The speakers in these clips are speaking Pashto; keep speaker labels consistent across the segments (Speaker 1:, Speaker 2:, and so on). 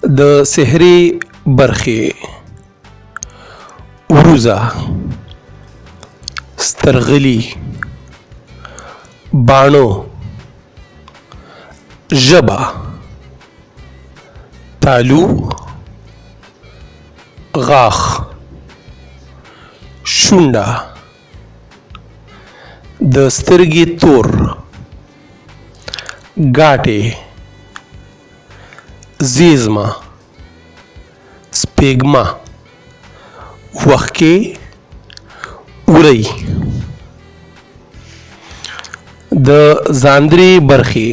Speaker 1: د سحري برخې: وروځه، سترغلي، باڼو، ژبه، تالو، غاښ، شونډه، د سترګې تور، ګاټې، زیزمه، سپېږمه، وښکې، وری. د ځانځري برخې: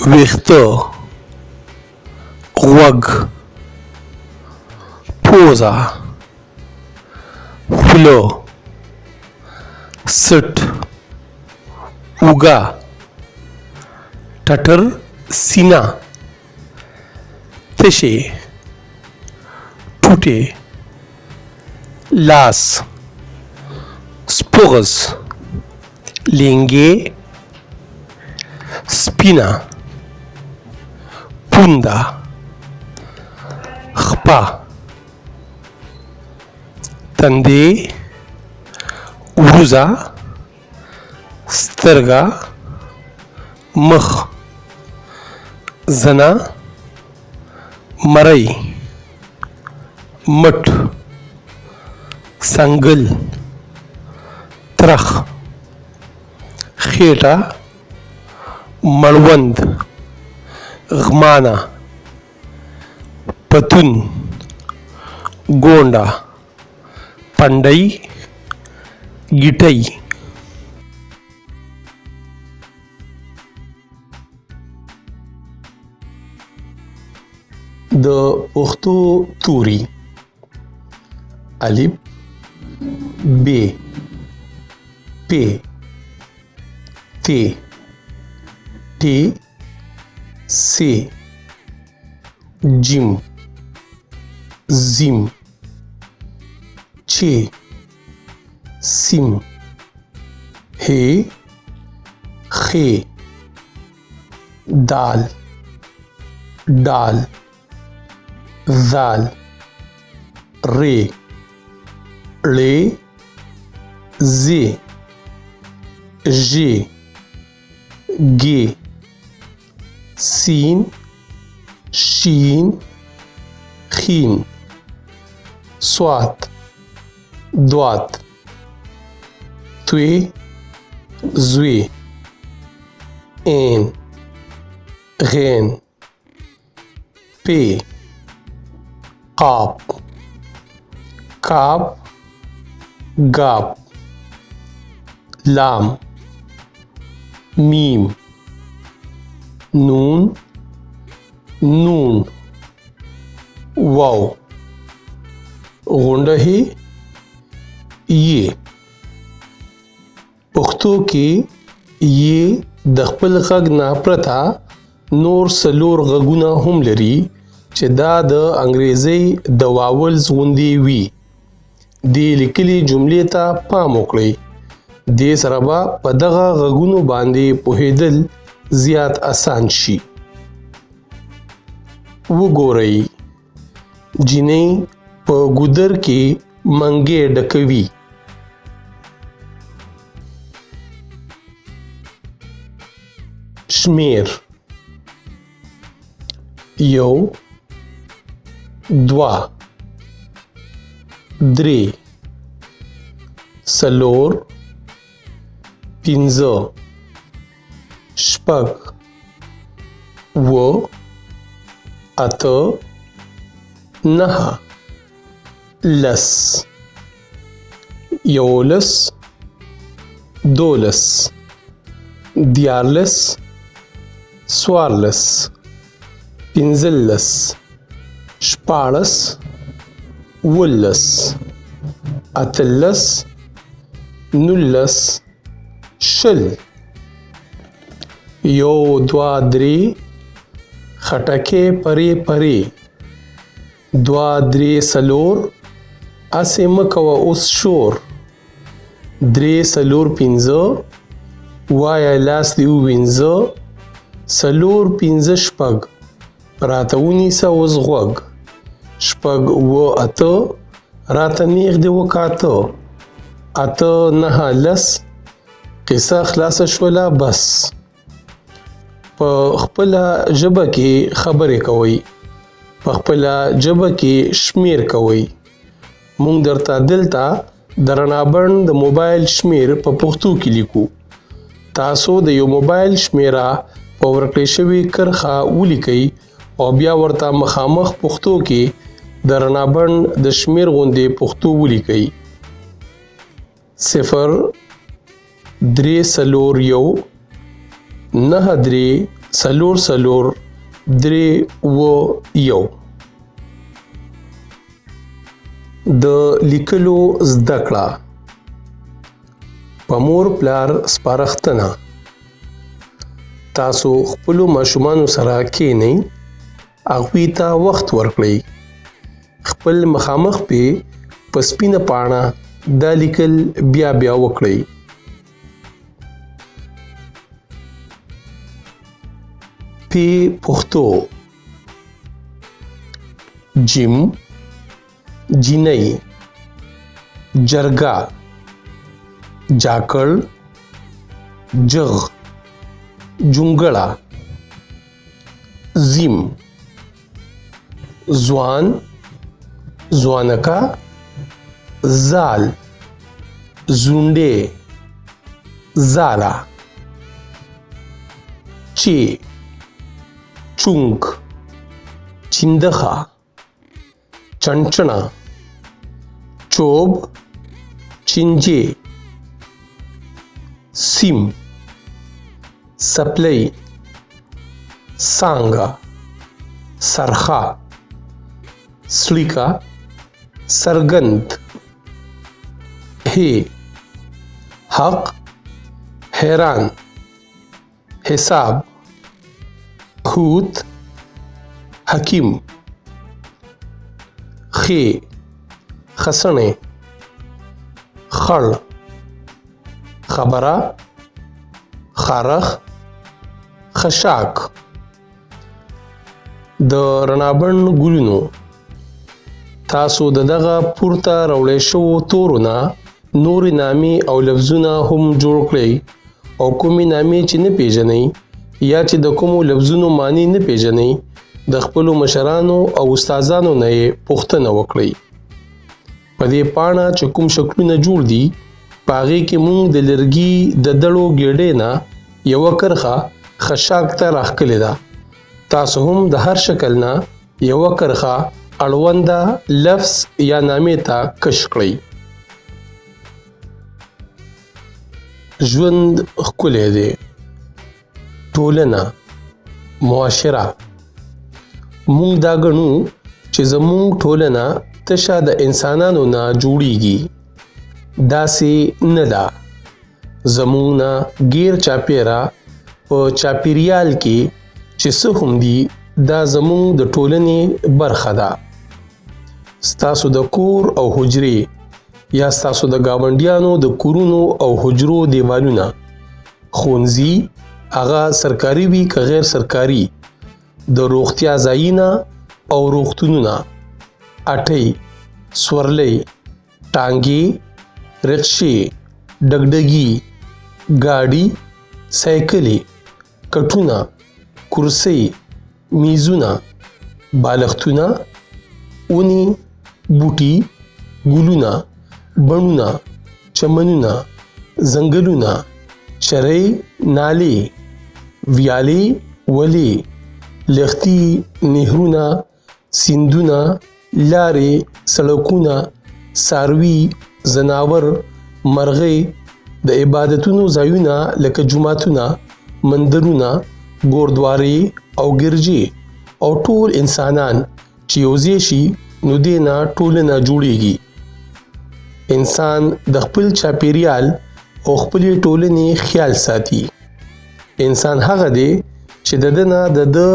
Speaker 1: ویښته، غوږ، پوزه، خوله، سټ، اوږه، ټټر، سینه، تشې، ټوټې، لاس، سپوغز، لینګې، سپینه، پونده، خپه، تندې، وروځه، سترګه، مخ، زنه، مرۍ، مټ، څنګل، ترخ، خېټه، مړوند، غمانه، پتون، ګونډه، پنډۍ، ګیټۍ. د پښتو توري: الف، ب، پ، ت، ټ، ث، جیم، زیم، چ، سیم، ه، خ، دال، ډال، ذال، ر، ړ، ز، ژ، ګ، سین، شین، خین، صاد، دوات، توی، زوی، عین، غین، پی، قاف، کاف، گاف، لام، میم، نون، نون، واو، غونډه ی. پښتو کې ی د خپل غږ نه پرته نور څلور غږونه هم لري چې دا د انګریزۍ د واولز غوندې وي. دې لیکلي جملې ته پام وکړئ. دې سره به په دغه غږونو باندې پوهېدل زیات اسان شي. وګورئ، جینۍ په ګودر کې منګې ډکوي. شمیر: یو، دوه، درې، څلور، پنځه، شپږ، اووه، اته، نهه، لس، یولس، دولس، دیارلس، څوارلس، پنځلس، شپاړس، اوولس، اتلس، نولس، شل، یو، دوه، درې، خټکې پرې پرې، دوه، درې، څلور، اسې مه کوه اوس شور، درې، څلور، پنځه، وایه لاس دې ووینځه، څلور، پنځه، شپږ، راته ونیسه اوس غوږ. شپږ اوه اته راته نیغ دې وکاته. اته نهه لس قصه خلاصه شوله بس. په خپله ژبه کې خبرې کوئ، په خپله ژبه کې شمیر کوئ. مونږ درته دلته د رڼا بڼ د موبایل شمیر په پښتو کې لیکو. تاسو د یو موبایل شمیره په ورکړې شوې کرښه ولیکئ او بیا ورته مخامخ پښتو کې د رڼا بڼ د شمیر غوندې پښتو ولیکئ. 0 3 4 1 9 3 4 4 3 1. د لیکلو زده کړه. په مور پلار سپارښتنه. تاسو خپلو ماشومانو سره کښېنئ، هغوی ته وخت ورکړئ. خپل مخامخ په سپینه پاڼه دا لیکل بیا بیا وکړئ. پښتو: جیم، جینۍ، جرګه، جاکړ، جغ، جونګړه. زیم: ځوان، ځوانکه، زال، زونډې، زاله. چې، چونګ، چندخه، چنچڼه، چوب، چنجې. سیم، سپلۍ، څانګه، سرخه، سړیکه، سرګند. هې، حق، حیران، حساب، حوت، حکیم. خې، خسنې، خړ، خبره، خارخ، خشاک. د رڼا بڼ ګلونو. تاسو دغه پورته راوړی شوو تورو نه نورې نامې او لفظونه هم جوړ کړئ او کومې نامې چې نه پیژنئ یا چې د کومو لفظونو معنی نه پیژنئ د خپلو مشرانو او استادانو نه یې پوښتنه وکړئ. په دې پاڼه چې کوم شکلونه جوړ دي په هغې کې موږ د لرګي د دړو ګېډې نه یوه کرښه خشاک ته راښکلې ده. تاسو هم د هر شکل نه یوه کرښه اړونده لفظ یا نامې ته کش کړئ. ژوند ښکلی دی. ټولنه، معاشره. مونږ دا ګڼو چې زمونږ ټولنه تشه د انسانانو نه جوړیږي. داسې نه ده. زمونږ نه غیر چاپیره په چاپیریال کې چې څه هم دي دا زمونږ د ټولنې برخه ده. ستاسو د کور او حجرې یا ستاسو د ګاونډیانو د کورونو او حجرو دیوالونه، ښوونځي هغه سرکاري وي که غیر سرکاري، د روغتیا ځایونه او روغتونونه، اټۍ، سورلۍ، ټانګې، رکشې، ډګډګي، ګاډي، سایکلې، کټونه، کرسۍ، میزونه، بالښتونه، ونې، بوټي، ګلونه، بڼونه، چمنونه، ځنګلونه، چرۍ، نالې، ویالې، ولې، لښتي، نهرونه، سیندونه، لارې، سړکونه، څاروي، ځناور، مرغۍ، د عبادتونو ځایونه لکه جوماتونه، مندرونه، ګوردوارې او ګرجې او ټول انسانان چې یوځای شي نو دې نه ټولنه جوړیږي. انسان د خپل چاپیریال او خپلې ټولنې خیال ساتي. انسان هغه دی چې د ده نه د ده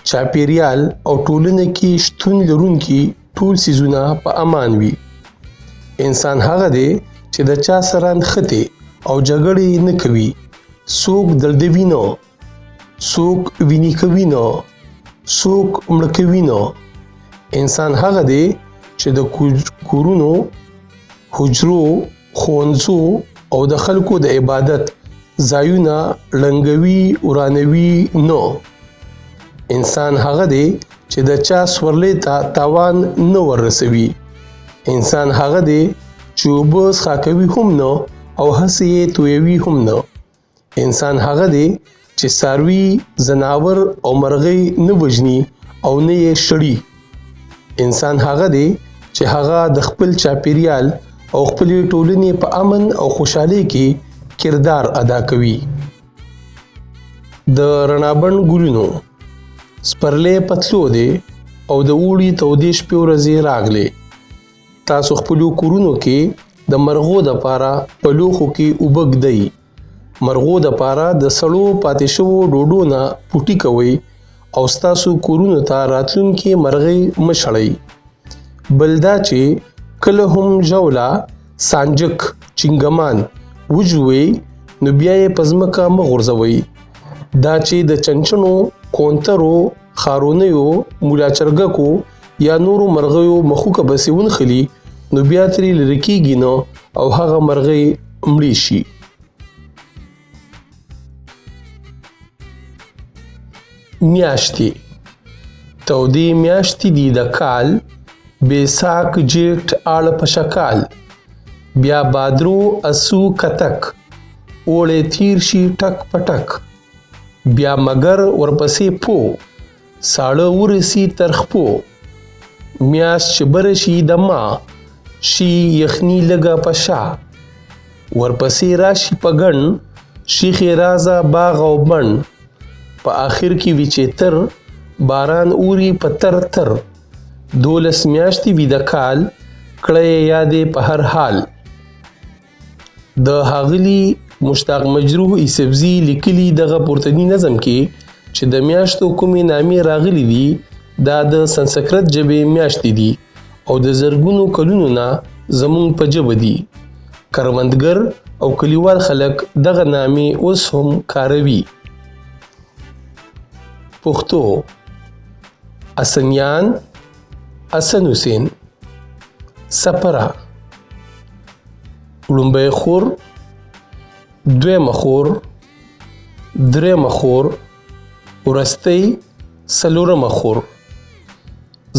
Speaker 1: چاپیریال او ټولنه کې شتون لرونکي ټول څیزونه په امان وي. انسان هغه دی چې د چا سره نښتې او جګړې نه کوي. څوک دردوي نه، څوک وینې کوي نه، څوک مړه کوي نه. انسان هغه دی چې د کورونو، حجرو، ښوونځو او د خلکو د عبادت ځایونه ړنګوي، ورانوي نه. انسان هغه دی چې د چا سورلۍ ته تاوان نه ورسوي. انسان هغه دی چې اوبه څښاکوي هم نه او هسې یې تویوي هم نه. انسان هغه دی چې څاروي، ځناور او مرغۍ نه وژني او نه یې شړي. انسان هغه دی چې هغه د خپل چاپیریال او خپلې ټولنې په امن او خوشحالۍ کې کردار ادا کوي. د رڼابند ګلونو سپرلی پتلو دی او د اوړي تودې شپې ورځې راغلې. تاسو خپلو کورونو کې د مرغو دپاره په لوښو کې اوبه ږدئ. مرغو دپاره د سړو پاتې شوو ډوډو نه پوټي کوئ او ستاسو کورونو ته راتلونکې مرغۍ مه شړئ. بل دا چې کله هم ژوله، سانجک، چنګمان وژوئ نو بیا یې په ځمکه مه غورځوئ. دا چې د چنچڼو، کونترو، خارونیو، مولا چرګکو یا نورو مرغیو مخوکه بسې ونښلي نو بیا ترې لرې کېږي نه او هغه مرغۍ مړې شي. میاشتې تودې میاشتې دي د کال، بیساک جیټ آړه په شکال. بیا بادرو اسو کتک، اوړی تیر شي ټک پټک. بیا مگر ورپسې پو، ساړه ورسي تر خپو. میاشت چې بره شي د ما، شي یخني لږه په شا. ورپسې راشي په ګڼ، شیخې رازه باغ او بڼ. په آخر کې وي چې تر، باران اوري په تر تر. 12 میاشتې وي د کال، کړه یې یادې په هر حال. د ښاغلي مشتاق مجروح یوسفزي لیکلي دغه پورتني نظم کې چې د میاشتو کومې نامې راغلي دي دا د سنسکرت ژبې میاشتې دي او د زرګونو کلونو نه زموږ په ژبه دي. کروندګر او کلیوال خلک دغه نامې اوس هم کاروي. پښتو: اسنیان، اسن حسین، سپره. لومبی خور، دویمه خور، دریمه خور، ورستی څلورمه خور.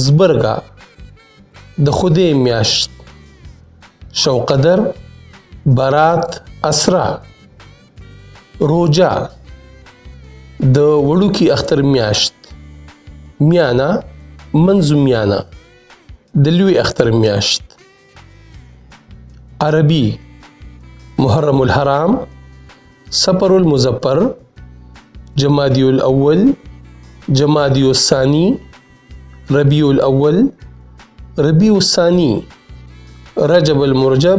Speaker 1: زبرګه د خدای میاشت. شوقدر، برات، اسرا. روجا د وړوکي اختر میاشت. میانه، منځو میانه د لوی اختر میاشت. عربي: محرم الحرام، صفر المظفر، جمادی الاول، جمادی الثانی، ربیع الاول، ربیع الثانی، رجب المرجب،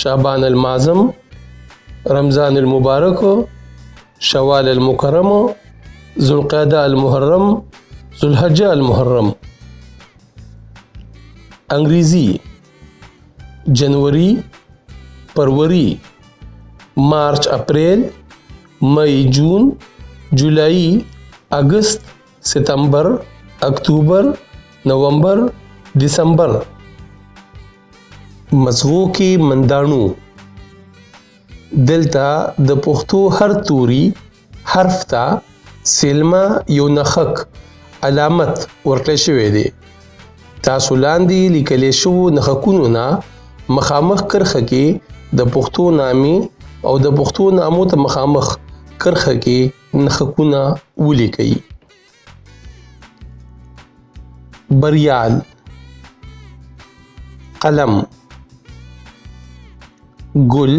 Speaker 1: شعبان المعظم، رمضان المبارک، شوال المکرم، ذوالقعدہ المحرم، ذوالحجہ المحرم. انګریزي: جنوري، فروری، مارچ اپریل، مئی جون، جولائی اگست، ستمبر، اکتوبر، نومبر، دسمبر. مزغو کې منداڼو. دلته د پښتو هر توري حرف ته سلمه یو نښک علامت ورکړی شوی دی. تاسو لاندې لیکلی شوو نښکونو نه مخامخ کرښه کې د پښتو نامې او د پښتو نامو ته مخامخ کرښه کې نښکونه ولیکئ. بریال، قلم، ګل،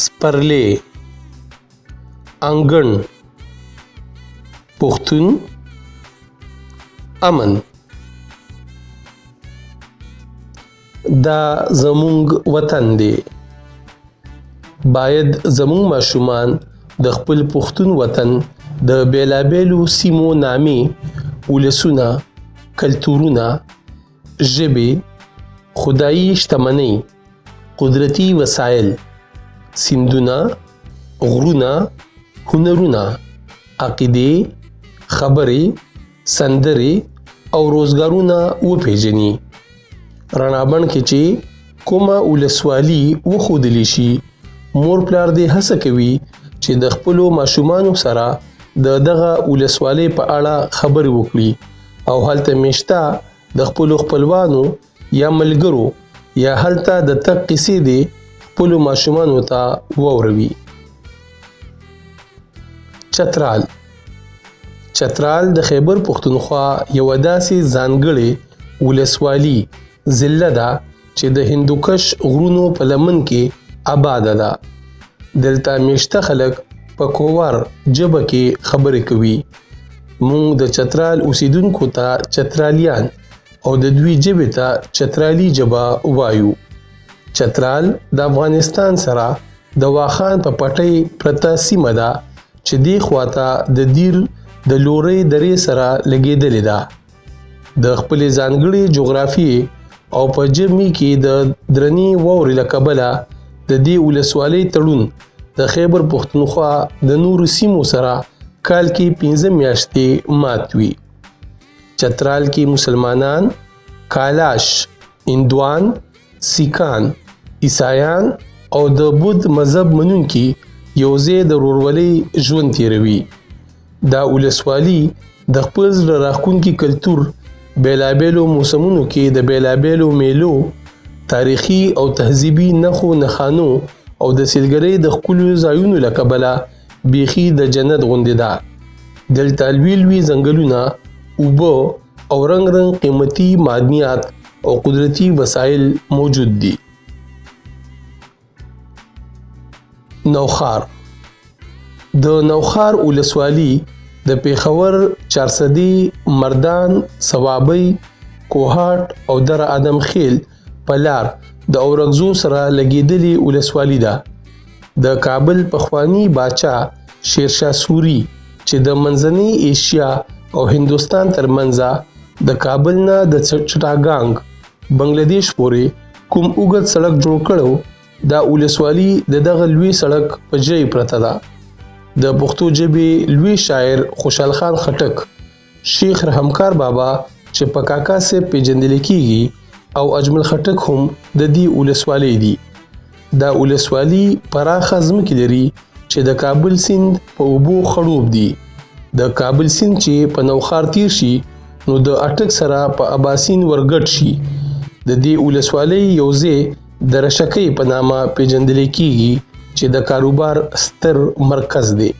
Speaker 1: سپرلی، انګړ، پښتون، امن. دا زمونږ وطن دی. باید زمونږ ماشومان د خپل پښتون وطن د بیلابیلو سیمو نامې، ولسونه، کلتورونه، ژبې، خدایي شتمنۍ، قدرتي وسایل، سیندونه، غرونه، هنرونه، عقیدې، خبرې، سندرې او روزګارونه وپیژني. رڼابڼ کې چې کومه ولسوالي وښودلی شي، مور پلار دې هڅه کوي چې د خپلو ماشومانو سره د دغه ولسوالۍ په اړه خبرې وکړي او هلته میشته د خپلو خپلوانو یا ملګرو یا هلته د تګ قصې دې خپلو ماشومانو ته واوروي. چترال د خیبر پښتونخوا یوه داسې ځانګړې ولسوالي ضلع ده چې د هندوکش غرونو په لمن کې آباده ده. دلته میشته خلک په کوور ژبه کې خبرې کوي. موږ د چترال اوسیدونکو ته چترالیان او د دوی ژبې ته چترالي ژبه وایو. چترال د افغانستان سره د واخان په پټۍ پرته سیمه ده چې دې خواته د دیر د لورۍ درې سره لګېدلې ده. د خپلې ځانګړې جغرافیې او په ژمي کې د درنې واورې له کبله د دې ولسوالۍ تړون د خیبر پښتونخوا د نورو سیمو سره کال کې 15 میاشتې مات وي. چترال کې مسلمانان، کالاش، هندوان، سیکان، عیسایان او د بودھ مذهب منونکي یو ځای د ورورولۍ ژوند تیروي. دا ولسوالي د خپل زړه راښکونکي کلتور، بیلابیلو موسمونو کې د بیلابیلو میلو، تاریخي او تهذیبي نښو نښانو او د سیلګرۍ د ښکلو ځایونو له کبله بیخي د جنت غوندې ده. دلته لوی لوی ځنګلونه، اوبه او رنګ رنګ قیمتي معدنیات او قدرتي وسایل موجود دي. نوخار د نوخار ولسوالي د پیښور، چارسدي، مردان، صوابۍ، کوهاټ او در ادم خیل په لار د اورکزو سره لګېدلې ولسوالي ده. د کابل پخوانی باچا شیرشاه سوري چې د منځنۍ ایشیا او هندوستان ترمنځ د کابل نه د چټاګانګ بنگلادیش پورې کوم اوږد سړک جوړ کړو، دا ولسوالي د دغه لوی سړک په ژۍ پرته ده. د پښتو ژبې لوی شاعر خوشحال خان خټک، شیخ رحمکار بابا چې په کاکا صاحب پیژندل کیږي او اجمل خټک هم د دې ولسوالۍ دي. دا ولسوالي پراخه ځمکې لري چې د کابل سیند په اوبو خړوب دي. د کابل سیند چې په نوخار تیر شي نو د اټک سره په اباسین ورګډ شي. د دې ولسوالۍ یو ځای د رشکۍ په نامه پیژندل کیږي چې د کاروبار ستر مرکز دی.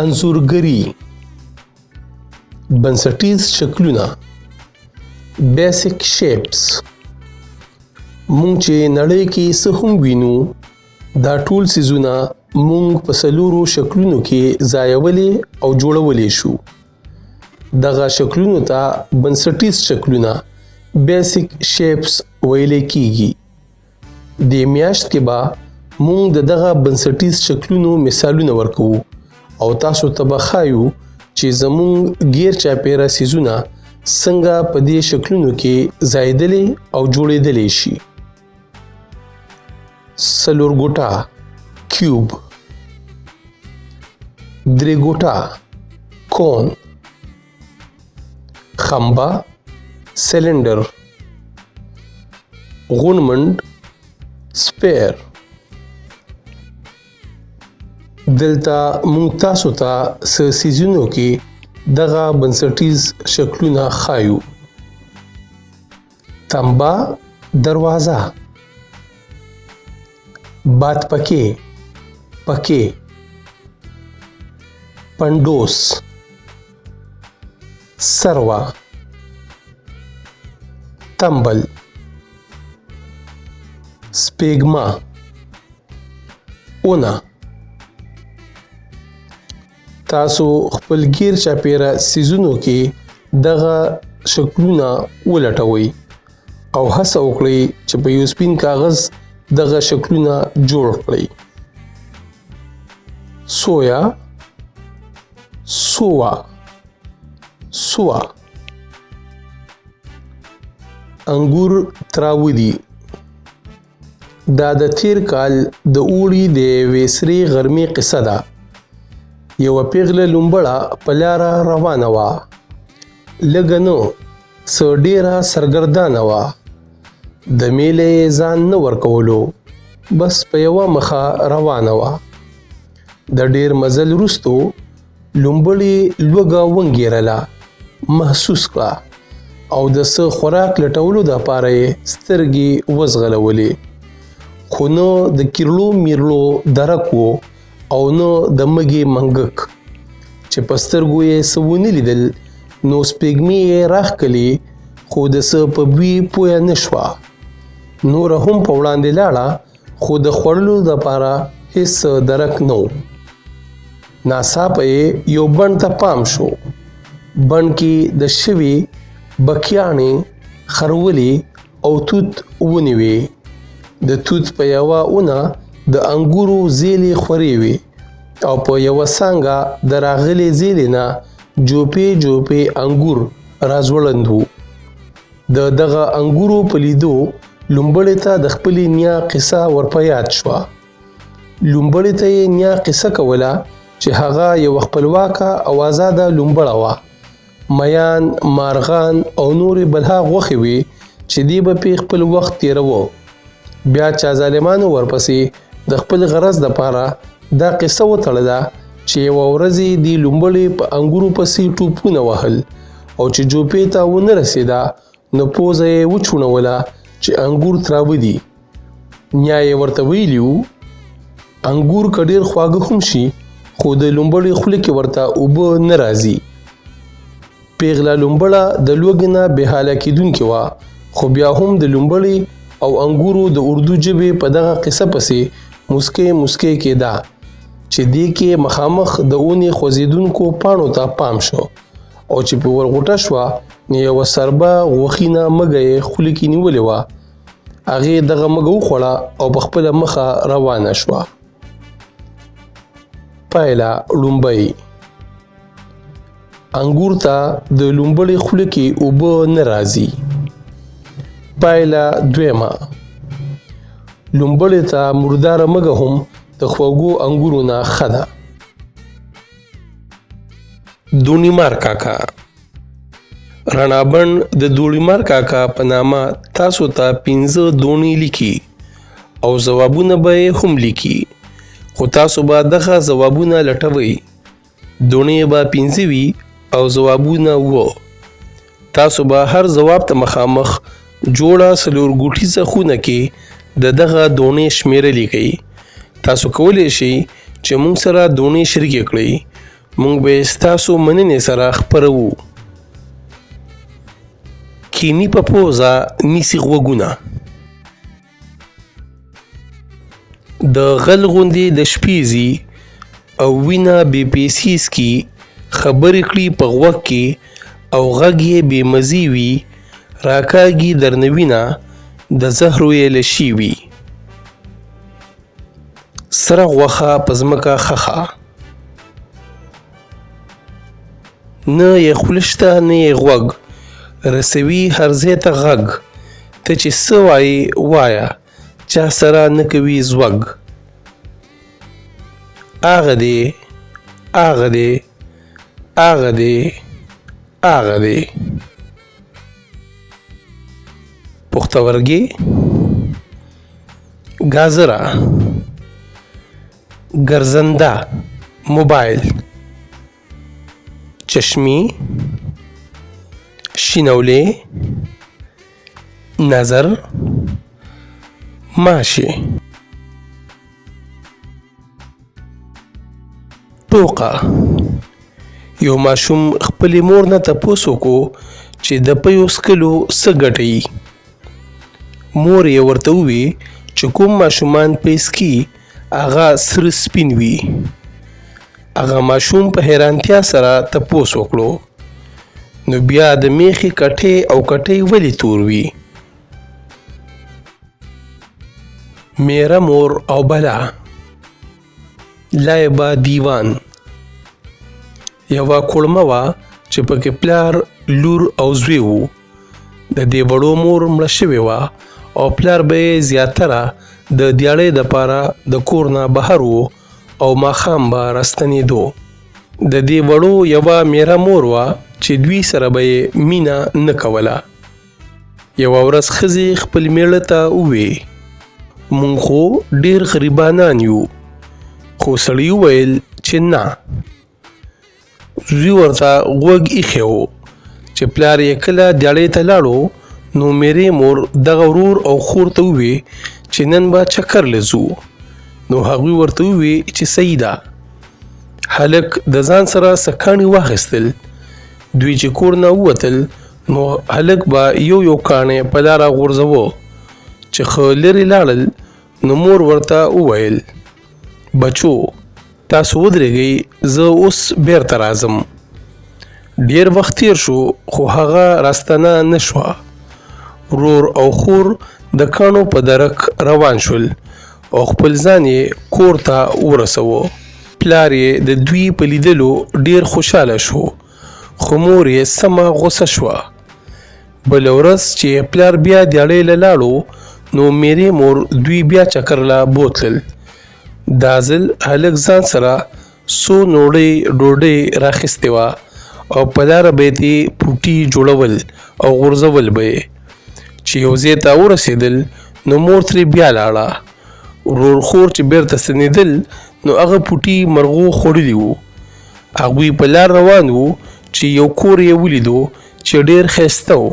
Speaker 1: انځورګري بنسټیز شکلونه، بیسیک شیپس. مونږ چې نړۍ کې څه هم وینو، دا ټول څیزونه مونږ په څلورو شکلونو کې ځایولی او جوړولی شو. دغه شکلونو ته بنسټیز شکلونه، بیسیک شیپس ویلی کیږي. دې میاشت کې به مونږ د دغه بنسټیز شکلونو مثالونه ورکوو او تاسو ته به ښایو چې زمونږ غیر چاپیره څیزونه څنګه په دې شکلونو کې ځایدلی او جوړیدلی شي. څلورګوټه کیوب، درېګوټه کون، خمبه سلنډر، غونمنډ سپیر. دلته مونږ تاسو ته څه څیزونو کې دغه بنسټیز شکلونه ښایو. تنبه دروازه، باد پکې، پنډوس، سروه، تمبل، سپیګما، اونه. تاسو خپل غیر چاپیره څیزونو کې دغه شکلونه ولټوئ او هڅه وکړئ چې په یو سپین کاغذ دغه شکلونه جوړ کړئ. سویا، سوا، انګور تراودي. دا د تیر کال د اوړي د ویسري غرمې قصه ده. یوه پیغله لومبړه په لاره روانه وه. لږه نه څه ډېره سرګردانه وه. د میلې ځان نه ورکولو، بس په یوه مخه روانه وه. د ډېر مزل وروستو لومبړې لوږه ونګېرله، محسوس کړه او د څه خوراک لټولو دپاره یې سترګې وځغلولې. خو نه د کیرلو میرلو درک و او نه د مږې منګک چې په سترګو یې څه ونه لیدل. نو سپېږمې یې راښکلې خو د څه په بوی پویه نه شوه. نوره هم په وړاندې لاړه خو د خوړلو دپاره هېڅ درک نه و. ناڅاپه یې یو بڼ ته پام شو. بڼ کې د شوي بکیانې، خرولې او توت ونې وې. د توت په یوه ونه د انګورو زیلې خورې وې او په یوه څانګه د راغلې زیلې نه جوپې جوپې انګور راځوړند وو. د دغه انګورو په لیدو لومبړې ته د خپلې نیا قصه ورپه یاد شوه. لومبړې ته یې نیا قصه کوله چې هغه یوه خپلواکه او آزاده لومبړه وه. میان، مارغان او نورې بلها غوښې وې چې دی به پې خپل وخت تېروه. بیا چا ظالمانو ورپسې د خپل غرض دپاره دا قصه وتړله چې یوه ورځ یې دې لومبړې په انګورو پسې ټوپونه وهل او چې جوپې ته ونه رسېده نو پوزه یې وچوڼوله چې انګور تراوه دي. نیا یې ورته ویلي وو انګور که ډېر خواږه هم شي خو د لومبړې خولې کې ورته اوبه نه راځي. پیغله لومبړه د لوږې نه بېحاله کېدونکې وه، خو بیا هم د لومبړې او انګورو د اردو ژبې په دغه قصه پسې مسکۍ مسکۍ کېده چې دې کې مخامخ د اونې خوځېدونکو پاڼو ته پام شو او چې په ورغوټه شوه نو یوه سربه غوښینه مږه یې خولې کې نیولې وه. هغې دغه مږه وخوړه او په خپله مخه روانه شوه. پایله لومبۍ: انګور ته د لومبړې خوله کې اوبه نه راځي. پایله دویمه: لومبړې ته مرداره مږه هم د خوږو انګورو نه ښه ده. دونیمار کاکا: رڼابڼ د دونیمار کاکا په نامه تاسو ته 5 دونې لیکي او ځوابونه به یې هم لیکي، خو تاسو به دغه ځوابونه لټوئ. دونې به 5 وي او ځوابونه 7. تاسو به هر ځواب ته مخامخ جوړه 4 ګوټیزه خونه کې د دغه دونې شمیره لیکئ. تاسو کولی شئ چې موږ سره دونې شریکې کړئ. موږ به ستاسو مننې سره خپروو. کینی په پوزه نیسي غوږونه. د غل غوندې د شپې ځي او وینه بې پیسې څکي، خبرې کړي په غوږ کې او غږ یې بې مزې وي، راکاږي درنه وینه د زهرو یې لشي وي. سره غوښه په ځمکه خښه، نه یې خوله شته نه یې غوږ، رسوي هر ځای ته غږ. ته چې څه وایې وایه، چا سره نه کوي زوږ. هغه دی هغه دی هغه دی هغه دی. پښتورګي، ګازره، ګرځنده، موبایل، چشمی، شینولې، نظر، ماشي. ټوقه: یو ماشوم خپلې مور نه تپوس وکړو چې د پیو څکلو څه ګټي. مور یې ورته ووی چې کوم ماشومان پی څکي هغه سره سپین وي. هغه ماشوم په حیرانتیا سره تپوس وکړو نو بیا د میخي کټې او کټې ولې تور وي؟ میره مور او بلا، لایبه دیوان. یوه کړمه وه چې پکې پلار، لور او زوی وو. د دې وړو مور مړه شوې وه او پلار به یې زیاتره د دیاړۍ دپاره د کور نه بهر و او ماښام به راستنېدو. د دې وړو یوه میره مور وه چې دوی سره به یې مینه نه کوله. یوه ورځ ښځې خپل میړه ته ووې مونږ خو ډېر غریبانان یو. خو سړي وویل چې نه. زوی ورته غوږ ایښی و چې پلار یې کله دیاړۍ ته لاړو نو میرې مور دغه ورور او خور ته ووې چې نن به چکر له ځو. نو هغوی ورته ووې چې صحیح ده. هلک د ځان سره څه کاڼي واخیستل. دوی چې کور نه ووتل نو هلک به یو یو کاڼی په لاره غورځوه. چې ښه لرې لاړل نو مور ورته وویل بچو تاسو ودرېږئ زه اوس بیرته راځم. ډېر وخت تیر شو خو هغه راستنه نه شوه. ورور او خور د کاڼو په درک روان شول او خپل ځان یې کور ته ورسوه. پلار یې د دوی په لیدلو ډېر خوشحاله شو خو مور یې سمه غوسه شوه. بله ورځ چې پلار بیا دیاړۍ له لاړو نو میرې مور دوی بیا چکر له بوتلل. دا ځل هلک ځان سره څو نوړۍ ډوډۍ راخیستې وه او په لاره به یې پوټي جوړول او غورځول به یې. چې یو ځای ته ورسېدل نو مور ترې بیا لاړه. ورور خور چې بیرته ستنېدل نو هغه پوټي مرغو خوړلي وو. هغوی په لار روان وو چې یو کور یې ولیدو چې ډېر ښایسته و.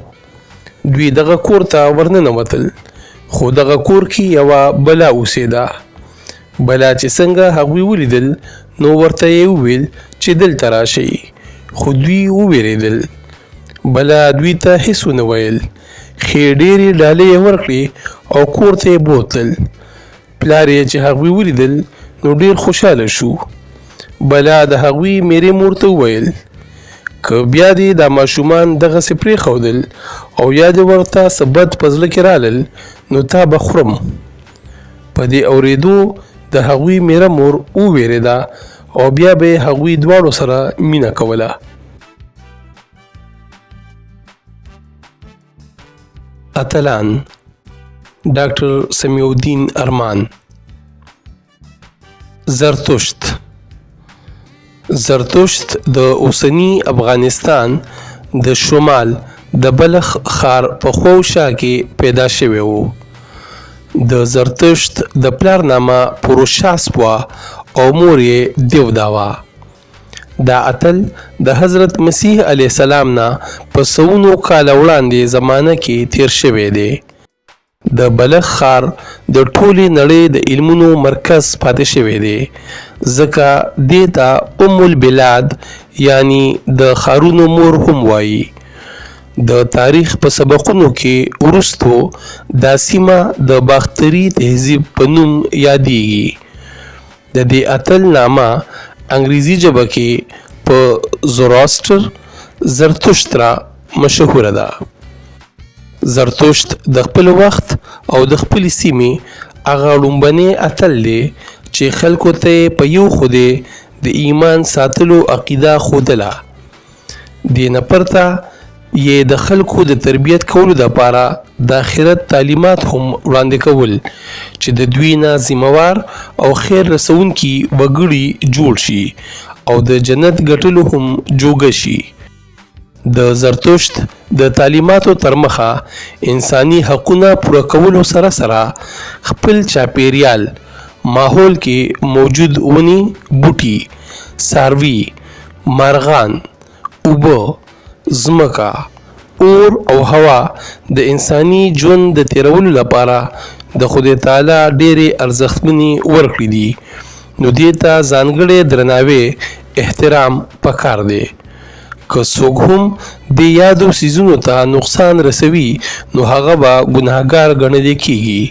Speaker 1: دوی دغه کور ته ورننوتل خو دغه کور کې یوه بلا اوسېده. بلا چې څنګه هغوی ولیدل نو ورته یې وویل چې دلته راشئ خو دوی وویرېدل. بلا دوی ته هېڅ ونه ویل. ښې ډېرې ډالۍ یې ورکړې او کور ته یې بوتلل. پلار یې چې هغوی ولیدل نو ډېر خوشحاله شو. بلا د هغوی میرې مور ته وویل که بیا دې دا ماشومان دغسې پرېښودل او یا دې ورته څه بد په زړه کې رالل نو تا به خورم. په دې اورېدو د هغوی میره مور وویرېده او بیا به یې هغوی دواړو سره مینه کوله. اتلان ډاکټر سمیع الدین ارمان. زرتشت د اوسني افغانستان د شمال د بلخ ښار په خواوشا کې پیدا شوی و. د زرتشت د پلار نامه پروشاسپ وه او مور یې دیودا وه. دا اتل د حضرت مسیح علیه السلام نه په سوونو کاله وړاندې زمانه کې تیر شوی دی. د بلخ ښار د ټولې نړۍ د علمونو مرکز پاتې شوی دی ځکه دې ته ام البلاد یعنی د ښارونو مور هم وایي. د تاریخ په سبقونو کې وروستو دا سیمه د باختري تهذیب په نوم یادیږي. د دې اتل نامه انګریزي ژبه کې په زرتشترا مشهوره ده. زرتشت د خپل وخت او د خپل سیمې هغه لومبنی اتل دی چې خلکو ته په یو خدای د ایمان ساتلو عقیده ښودله. دې نه پرته یې د خلکو د تربیت کولو دپاره د آخرت تعلیمات هم وړاندې کول چې د دوی نه ذمهوار او خیر رسونکي وګړي جوړ شي او د جنت ګټلو هم جوګه شي. د زرتشت د تعلیماتو تر مخه انساني حقونه پوره کولو سره سره خپل چاپیریال ماحول کې موجود ونې بوټي څاروي مارغان اوبه ځمکه اور او هوا د انساني ژوند د تیرولو لپاره د خدای تعالی ډېرې ارزښتمنې ورکړي دي. نو دې ته ځانګړی درناوی احترام پکار دی. که څوک هم د یادو څیزونو ته نقصان رسوي نو هغه به ګناهګار ګڼل کیږي.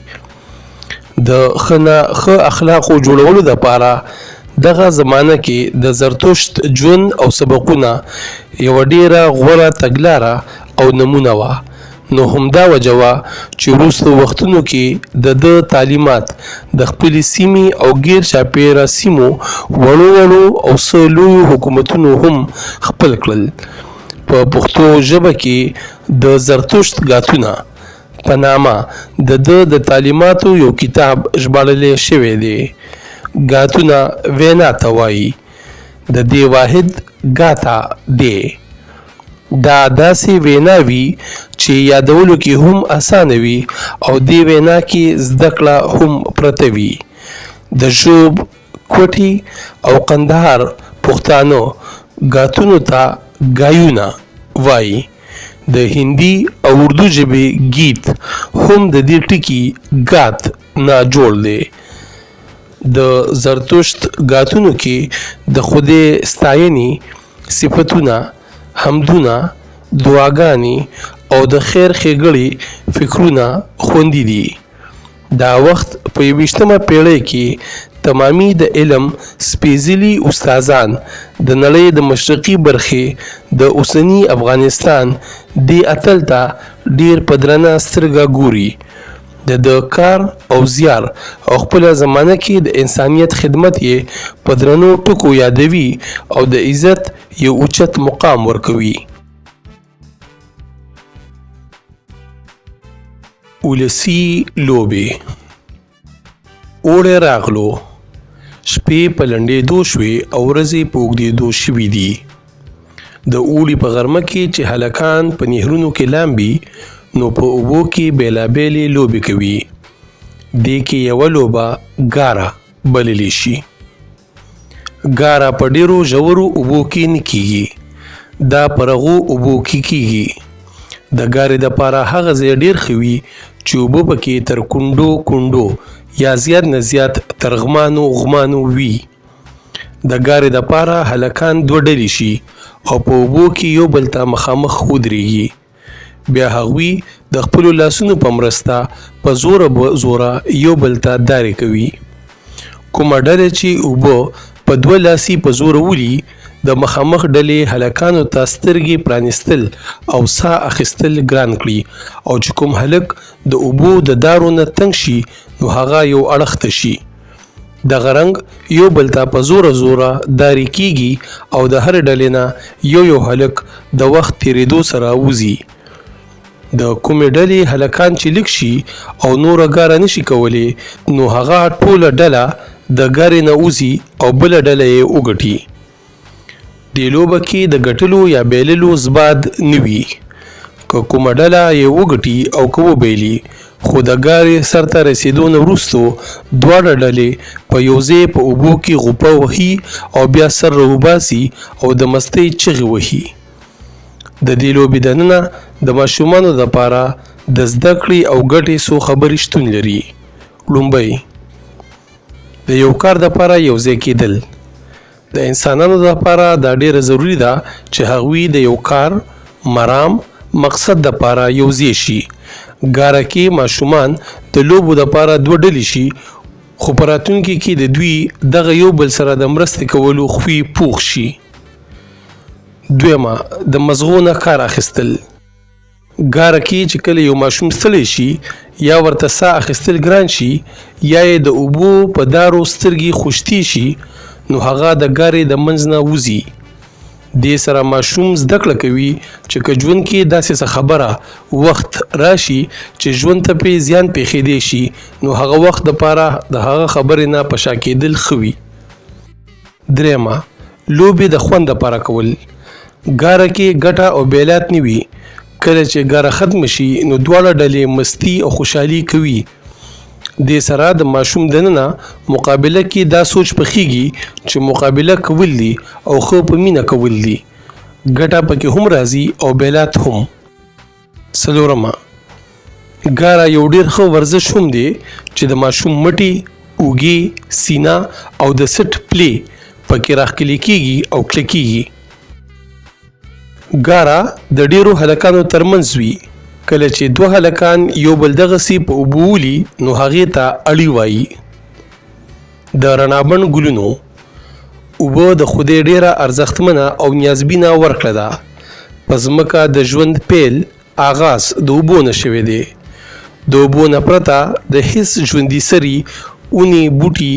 Speaker 1: د ښه اخلاقو جوړولو دپاره دغه زمانه کې د زرتشت ژوند او سبقونه یوه ډیره غوره تګلاره او نمونه وه. نو همدا وجه وه چې وروستو وختونو کې د ده تعلیمات د خپلې سیمې او غیر چاپیره سیمو وړو او څه لویو حکومتونو هم خپل کړل. په پښتو ژبه کې د زرتشت ګاتونه په نامه د ده د تعلیماتو یو کتاب ژباړلی شوی دی. ګاتونه وینا ته وایي. د دې واحد ګاتا دی. دا داسې ویناوي چې یادولو کې هم اسانه وي او دې وینا کې زده کړه هم پرته وي. د ژوب، کوټي او قندهار پښتانه ګاتونو ته ګایونه وایي. د هندي او اردو ژبې گیت هم د دې ټکي ګات نه جوړ دی. د زرتشت ګاتونو کې د خدای ستاینې صفتونه، حمدونه، دعاګانې او د خیر ښېګړې فکرونه خوندي دي. دا وخت په 21مه پیړۍ کې تمامي د علم سپېڅلي استادان د نړۍ د مشرقي برخې د اوسني افغانستان دې اتل ته ډیر په درنه سترګه ګوري. د کار او زیار او خپله زمانه کې د انسانیت خدمت یې په درنو ټکو یادوي او د عزت یو اوچت مقام ورکوي. ولسي لوبې. اوړی راغلو، شپې په لنډېدو شوې او ورځې په اوږدېدو شوي دي. د اوړي په غرمه کې چې هلکان په نهرونو کې لامبي نو په اوبو کې بیلابیلې لوبې کوي. دې کې یوه لوبه ګاره بللی شي. ګاره په ډیرو ژورو اوبو کې نه کیږي، دا په رغو اوبو کې کیږي. د ګارې دپاره هغه ځای ډیر ښه وي چې اوبه پکې تر کونډو یا زیات نه زیات تر غمانو وي. د ګارې دپاره هلکان دوه ډلې شي او په اوبو کې یو بل ته مخامخ ودرېږي. بیا هغوی د خپلو لاسونو په مرسته په زوره یو بل ته دارې کوي. کومه ډله چې اوبه په دوه لاسي په زوره ولي، د مخامخ ډلې هلکانو ته سترګې پرانیستل او ساه اخیستل ګران کړي، او چې کوم هلک د اوبو د دارو نه تنګ شي نو هغه یو اړخ ته شي. دغه رنګ یو بل ته په زوره دارې کیږي او د هر ډلې نه یو هلک د وخت تیریدو سره وځي. د کومې ډلې هلکان چې لږ شي او نوره ګاره نشي کولی نو هغه ټوله ډله د ګارې نه وځي او بله ډله یې وګټي. دې لوبه کې د ګټلو یا بیللو ځباد نه وي. که کومه ډله یې وګټي او که وبیلي، خو د ګارې سر ته رسېدو نه وروستو دواړه ډلې په یو ځای په اوبو کې غوپه وهي او بیا سر راوباسي او د مستۍ چغې وهي. د دې لوبې دننه د ماشومانو دپاره د زده کړې او ګټې څو خبرې شتون لري. لومړی، د یو کار دپاره یو ځای کېدل. د انسانانو دپاره دا ډیره ضروري ده چې هغوی د یو کار، مرام، مقصد دپاره یو ځای شي. ګاره کې ماشومان د لوبو دپاره دوه ډلې شي، خو په راتلونکي کې د دوی دغه یو بل سره د مرستې کولو خوی پوخ شي. دویمه، د مزغو نه کار اخیستل. ګاره کې چې کله یو ماشوم ستړی شي یا ورته ساه اخیستل ګران شي یا یې د اوبو په دارو سترګې خوشتي شي نو هغه د ګارې د منځ نه وځي. دې سره ماشوم زده کړه کوي چې که ژوند کې داسې څه خبره وخت راشي چې ژوند ته پرې زیان پېښېدی شي نو هغه وخت دپاره د هغه خبرې نه په شا کېدل ښه وي. درېیمه، لوبې د خوند دپاره کول. ګاره کې ګټه او بیلات نه وي. کله چې ګاره ختم شي نو دواړه ډلې مستی او خوشحالي کوي. دې سره د ماشوم دننه مقابله کې دا سوچ پخېږي چې مقابله کول دي او ښه په مینه کول دي. ګټه پکې هم راځي او بیلات هم. څلورمه، ګاره یو ډیر ښه ورزش هم دی چې د ماشوم مټې، اوږې، سینه او د سټ پلی پکې راښکلي کېږي او کلکېږي. ګاره د ډیرو هلکانو ترمنځ وي. کله چې دوه هلکان یو بل دغسې په اوبو ولي نو هغې ته اړي وایي. د رڼابڼ ګلونو. اوبه د خدای ډیره ارزښتمنه او نیازبینه ورکړه ده. په ځمکه د ژوند پیل آغاز د اوبو نه شوی دی. د اوبو نه پرته د هیڅ ژوندي سري، اونې، بوټي،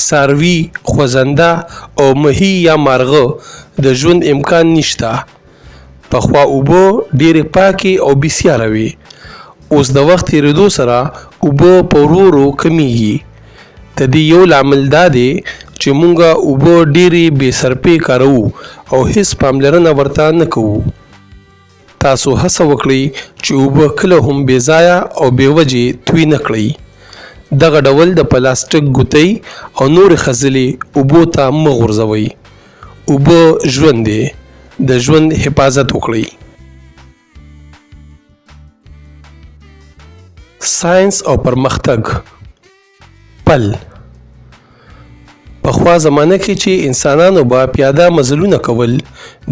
Speaker 1: څاروي، خوځنده او مهي یا مارغه د ژوند امکان نشته. پخوا اوبه ډیرې پاکې او بسیاره وي. اوس د وخت تېرېدو سره اوبه په ورو ورو کمیږي. د دې یو لامل دا دی چې مونږه اوبه ډېرې بې سرپې کاروو او هیڅ پاملرنه ورته نه کوو. تاسو هڅه وکړئ چې اوبه کله هم بې ځایه او بې وجې توی نه کړئ. دغه ډول د پلاستیک ګوتۍ او نورې خځلې اوبو ته مه غورځوئ. اوبه ژوند دی. د ژوند حفاظت وکړئ. ساينس او پرمختګ. پل. پخوا زمانه کې چې انسانانو به پیاده مزلونه کول،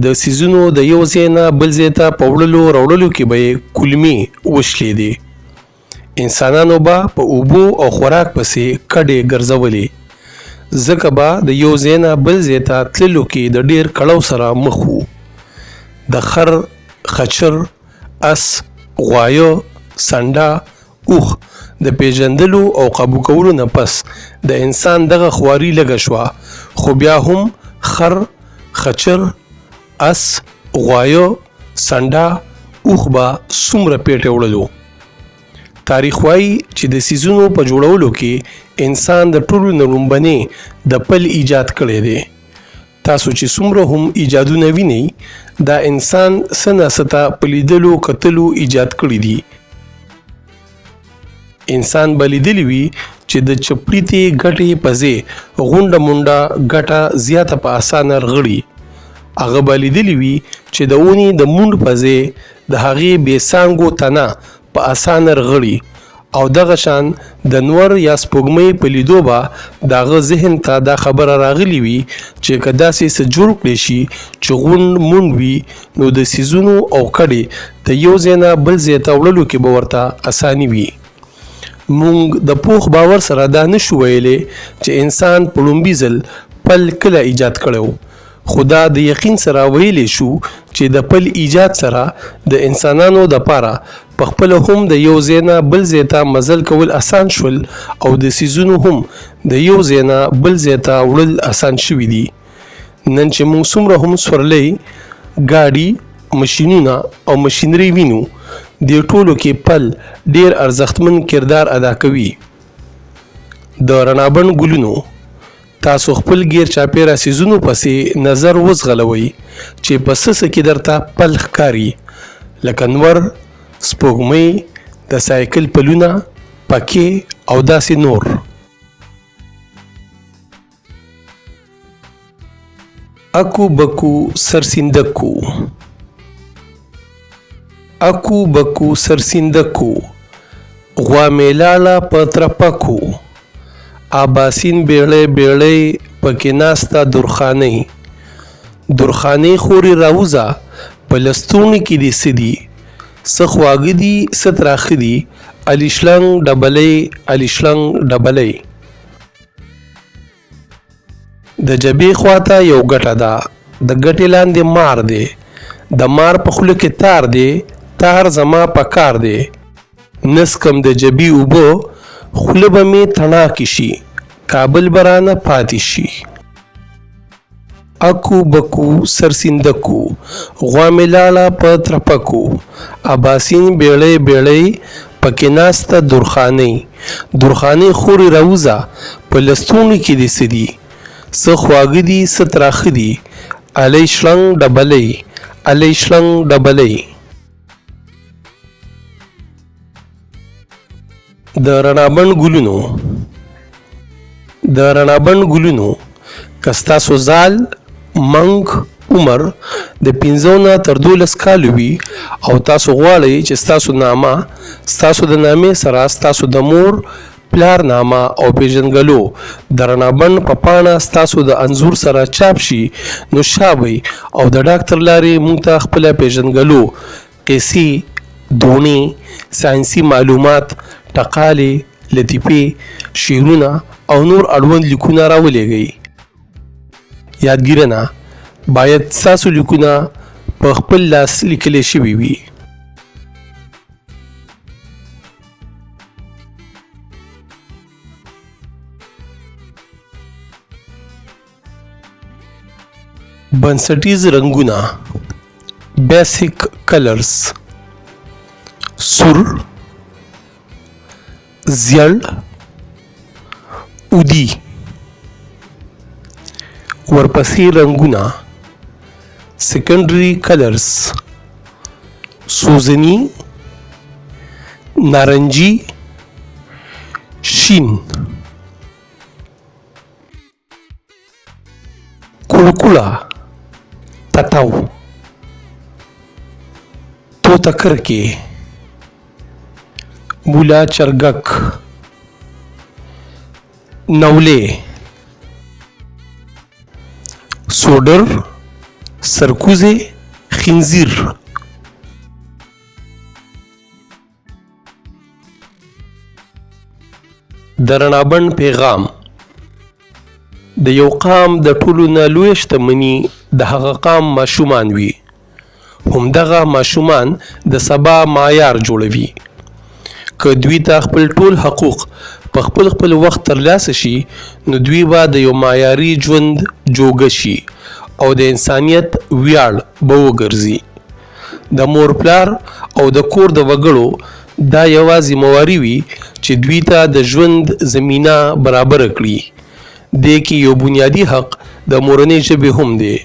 Speaker 1: د سیزونو د یو ځای نه بل ځای ته په وړلو راوړلو کې به یې کلمې وشلېدې. انسانانو به په اوبو او خوراک پسې کډې ګرځولې، ځکه به د یو ځای نه بل ځای ته تللو کې د ډېر کړاو سره مخ وو. د خر، خچر، اس، غوایه، سنډه، اوښ د پیژندلو او قابو کولو نه پس د انسان دغه خواري لږه شوه، خو بیا هم خر، خچر، اس، غوایه، سنډه، اوښ به څومره پیټې وړلو. تاریخ وایي چې د سیزونو په جوړولو کې انسان د ټولو نه لومبنې د پل ایجاد کړی دی. تاسو چې څومره هم ایجادونه وینئ، دا انسان څه نه څه ته په لیدلو کتلو ایجاد کړي دي. انسان به لیدلی وي چې د چپړیتې ګټې په ځای غونډه مونډه ګټه زیاته په اسانه رغړي. هغه به لیدلی وي چې د اونې د مونډ په ځای د هغې بې څانګو تنه په اسانه رغړي، او دغه شان د نور یا سپوږمۍ په لیدو به د هغه ذهن ته دا خبره راغلی وي چې که داسې څه جوړ کړی شي چې غونډ مونډ وي، نو د سیزونو او کډې د یو ځای نه بل ځای ته وړلو کې به ورته اساني وي. مونږ د پوخ باور سره دا نشو ویلی چې انسان په لومبي ځل پل کله ایجاد کړی، خو دا د یقین سره ویلی شو چې د پل ایجاد سره د انسانانو دپاره پخپله هم د یو ځای نه بل ځای ته مزل کول اسان شول، او د سیزونو هم د یو ځای نه بل ځای ته وړل اسان شوي دي. نن چې موږ څومره هم سورلۍ، ګاډي، مشینونه او مشینري وینو، دې ټولو کې پل ډیر ارزښتمن کردار ادا کوي. د رڼابند ګلونو. تاسو خپل غیر چاپیره سیزونو پسې نظر وزغلوئ چې په څه کې درته پل ښکاري، لکه نور، سپوږمۍ، د سایکل پلونه، پکې او داسې نور. اکو بکو سرسیندکو. اکو بکو سرسیندکو، غوا مې لاړه په ترپکو، آباسین بیړۍ بیړۍ پکې ناسته درخانۍ، درخانۍ خورې راوځه په لستوڼي کې دې څه دي، څه خواږه دي څه تراخه دي، الیشلنګ ډبلۍ الیشلنګ ډبلۍ. د جبې خواته یو ګټه ده، د ګټې لاندې مار دی، د مار په خوله کې تار دی، تار زما په کار دی، نسکم د جبې اوبه، خوله به مې تڼاکې شي، کابل به رانه پاتې شي. اکو بکو سرسیندکو، غوا مې لاړه په ترپکو، آباسین بیړۍ بیړۍ پکې ناسته درخانۍ، درخانۍ خورې راوځه په لستوڼي کې دې څه دي، څه خواږه دي څه تراخه دي، الی شلنګ ډبلۍ الی شلنګ ډبلۍ. د رڼابند ګلونو. د رڼابند ګلونو که ستاسو زال، منګ عمر د 5 نه تر 12 کالو وي، او تاسو غواړئ چې ستاسو نامه ستاسو د نامې سره ستاسو د مور پلار نامه او پیژنګلو د رڼابند په پاڼه ستاسو د انځور سره چاپ شي، نو شابئ او د ډاکټر لارې موږ ته خپله پیژنګلو، قیسې، دونې، ساینسي معلومات، ټقالې، لطیفې، شعرونه او نور اړوند لیکونه راولېږئ. یادګیرنه: باید ستاسو لیکونه په خپل لاس لیکلی شوي وي. بنسټیز رنګونه. بیسیک کلرز: سور، زیړ، اودي، ورپسې رنګونه سیکنډري کلرز سوزنی نارنجي شین کړکړه تتاو توتکرکې مولا چرګک نولې سوډر سرکوزې خنزیر د رڼابند پیغام د یو قام د ټولو نه لویه شتمني د هغه قام ماشومان وي همدغه ماشومان د سبا معیار جوړوي که دوی ته خپل ټول حقوق په خپل وخت ترلاسه شي نو دوی به د یو معیاري ژوند جوګه شي او د انسانیت ویاړ به وګرځي د مور پلار او د کور د وګړو دا یوه ذمهواري وي چې دوی ته د ژوند زمینه برابره کړي دې کې یو بنیادي حق د مورنۍ ژبې هم دی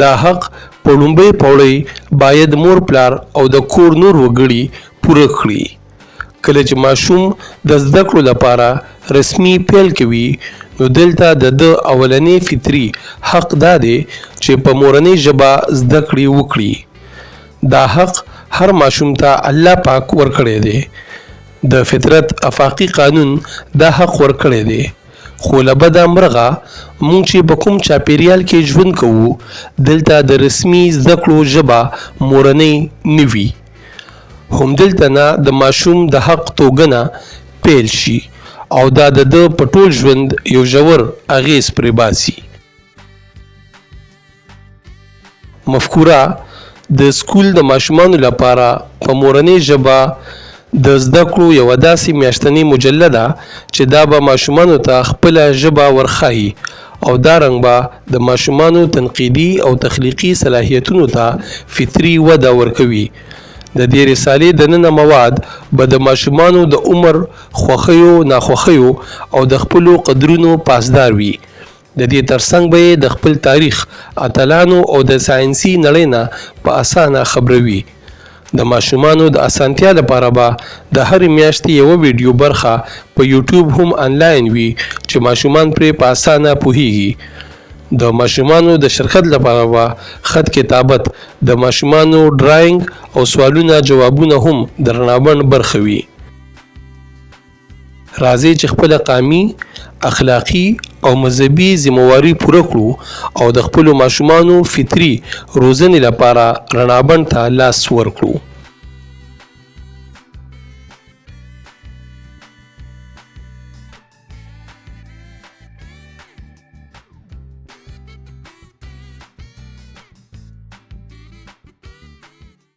Speaker 1: دا حق په لومړۍ پوړۍ باید مور پلار او د کور نور وګړي پوره کړي کله چې ماشوم د زده کړو لپاره رسمي پیل کوي نو دلته د اولنی فطري حق دا دی چې په مورنۍ ژبه زده کړې وکړي دا حق هر ماشوم ته الله پاک ورکړی دی د فطرت افاقي قانون دا حق ورکړی دی خو له بده مرغه موږ چې په کوم چاپیریال کې ژوند کوو دلته د رسمي زده کړو ژبه مورنۍ نه وي همدلته نه د ماشوم د حق توګنه پیل شي او دا د ده په ټول ژوند یو ژور اغیز پرې باسي مفکوره د سکول د ماشومانو لپاره په مورنۍ ژبه د زده کړو یوه داسې میاشتنۍ مجله ده چې دا به ماشومانو ته خپله ژبه ورښایي او دا رنګ به د ماشومانو تنقیدي او تخلیقي صلاحیتونو ته فطري وده ورکوي د دې رسالې دننه مواد به د ماشومانو د عمر خوښیو ناخوښیو او د خپلو قدرونو پاسدار وي د دې ترڅنګ به د خپل تاریخ اتلانو او د ساینسي نړۍ نه په اسانه خبروي د ماشومانو د اسانتیا لپاره به د هرې میاشتې یوه ویډیو برخه په یوټیوب هم آنلاین وي چې ماشومان پرې په اسانه پوهیږي د ماشومانو د شرکت لپاره به خط کتابت د ماشومانو ډرایینګ او سوالونه جوابونه هم د رڼابند برخه وي راځئ چې خپله قامي اخلاقي او مذهبي ذمهواري پوره کړو او د خپلو ماشومانو فطري روزنې لپاره رڼابند ته لاس ورکړو